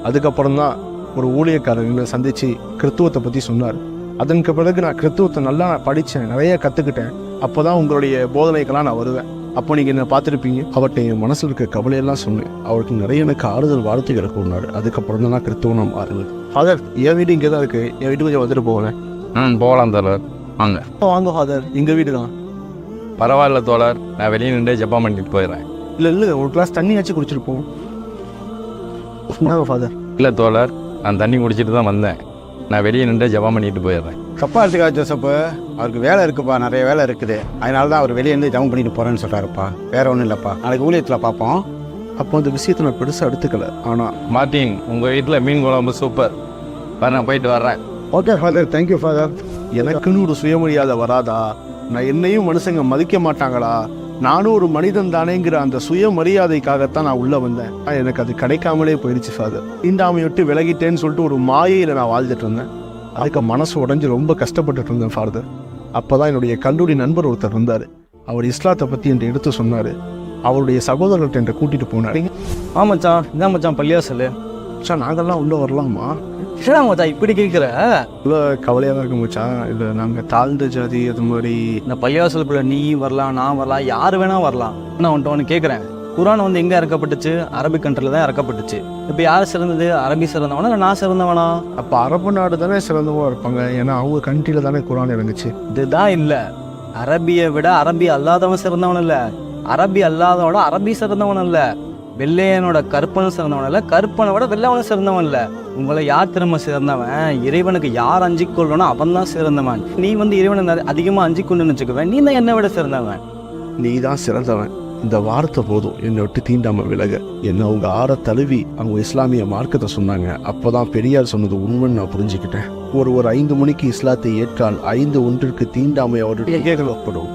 அதுக்கப்புறம் தான் ஒரு ஊழியக்காரர்களை சந்தித்து கிறித்துவத்தை பற்றி சொன்னார். அதற்கு பிறகு நான் கிறித்துவத்தை நல்லா படித்தேன், நிறைய கற்றுக்கிட்டேன். அப்போ தான் உங்களுடைய போதனைக்கெல்லாம் நான் வருவேன். அப்போ நீங்கள் என்ன பார்த்துருப்பீங்க. அவர்கிட்ட என் மனசில் இருக்க கவலையெல்லாம் சொன்னேன். அவருக்கு நிறைய எனக்கு ஆறுதல் வார்த்தைகளை கூறினார். அதுக்கப்புறம் தான் நான் கிறித்துவம் நான் மாறுவேன். ஃபாதர், என் வீடு இங்கே தான் இருக்குது. என் வீட்டுக்கு கொஞ்சம் வந்துட்டு போகலேன். போகலாம் தோழர், வாங்க. வாங்க ஃபாதர், எங்கள் வீடு தான். பரவாயில்ல தோழர், நான் வெளியே நின்று ஜப்பான் பண்ணிட்டு போயிடுறேன். இல்லை ஒரு கிளாஸ் தண்ணி வச்சு குடிச்சிருப்போம். ஃபாதர். இல்லை தோழர், நான் தண்ணி குடிச்சிட்டு தான் வந்தேன். நான் வெளியே நின்று ஜப்பான் பண்ணிட்டு போயிடுறேன். தப்பா எடுத்துக்கா ஜோசப்பு, அவருக்கு வேலை இருக்குப்பா, நிறைய வேலை இருக்குது. அதனால தான் அவர் வெளியே இருந்து ஜம்ப் பண்ணிட்டு போகிறேன்னு சொல்கிறாருப்பா. வேற ஒன்றும் இல்லைப்பா, நாளைக்கு ஊழியத்தில் பார்ப்போம். அப்போ அந்த விஷயத்தை நான் பெருசாக எடுத்துக்கல. ஆனால் மார்ட்டின், உங்கள் வீட்டில் மீன் குழம்பு சூப்பர். நான் போயிட்டு வர்றேன். Okay father, thank you father. எனக்குன்னு ஒரு சுயமரியாதை வராதா? நான் என்னையும் மனுஷங்க மதிக்க மாட்டாங்களா? நானும் ஒரு மனிதன் தானேங்கிற அந்த சுயமரியாதைக்காகத்தான் நான் உள்ளே வந்தேன். எனக்கு அது கிடைக்காமலே போயிடுச்சு ஃபாதர். தீண்டாமை விட்டு விலகிட்டேன்னு சொல்லிட்டு ஒரு மாயையில் நான் வாழ்ந்துட்டு இருந்தேன். அதுக்கு மனசு உடஞ்சி ரொம்ப கஷ்டப்பட்டுட்டு இருந்தேன் ஃபாதர். அப்போ தான் என்னுடைய கல்லூரி நண்பர் ஒருத்தர் இருந்தார். அவர் இஸ்லாத்தை பற்றி என்கிட்ட எடுத்து சொன்னார். அவருடைய சகோதரர்கிட்ட என்கிட்ட கூட்டிகிட்டு போனார். மச்சான், இதான் மச்சான் பள்ளியாசல். மச்சான், நாங்கள்லாம் உள்ளே வரலாமா? என்னடா மச்சான் இப்படி கேட்குற? இவ்வளோ கவலையாக தான் இருக்கு மச்சான். இல்லை, நாங்கள் தாழ்ந்த ஜாதி, அது மாதிரி. இந்த பள்ளியாசலுக்குள்ள நீ வரலாம், நான் வரலாம், யார் வேணா வரலாம். நான் ஒன்று கேட்குறேன், குரான் வந்து எங்கே இறக்கப்பட்டுச்சு? அரபிக் கண்ட்ரியில் தான் இறக்கப்பட்டுச்சு. இப்போ யார் சிறந்தது? அரபி சிறந்தவனா இல்லை நான் சிறந்தவனா? அப்போ அரபு நாடு தானே சிறந்தவா இருப்பாங்க, ஏன்னா அவங்க கண்ட்ரியில் தானே குரான் இறங்குச்சு. இதுதான் இல்லை, அரபியை விட அரபி அல்லாதவன் சிறந்தவன் இல்லை, அரபி அல்லாதவனோட அரபி சிறந்தவன் இல்லை, வெள்ளையனோட கருப்பனும் சிறந்தவன் இல்லை, கருப்பனை விட வெள்ளையவனும் சிறந்தவன் இல்லை. உங்களை யார் திரும்ப சிறந்தவன்? இறைவனுக்கு யார் அஞ்சிக்கொள்ளனோ அவன் தான் சிறந்தவன். நீ வந்து இறைவனை அதிகமாக அஞ்சிக்கொள்ளுன்னு வச்சுக்குவேன், நீ தான் என்னை விட சிறந்தவன். நீ தான் சிறந்தவன். இந்த வார்த்தை போதும் என்னை விட்டு தீண்டாம விலக. என்ன அவங்க ஆற தழுவி அவங்க இஸ்லாமிய மார்க்கத்தை சொன்னாங்க. அப்போதான் பெரியார் சொன்னது உண்மைன்னு நான் புரிஞ்சுக்கிட்டேன். ஒரு 5 மணிக்கு இஸ்லாத்தை ஏற்றால் 5 ஒன்றிற்கு தீண்டாமை அவருடைய கேட்கப்படும்.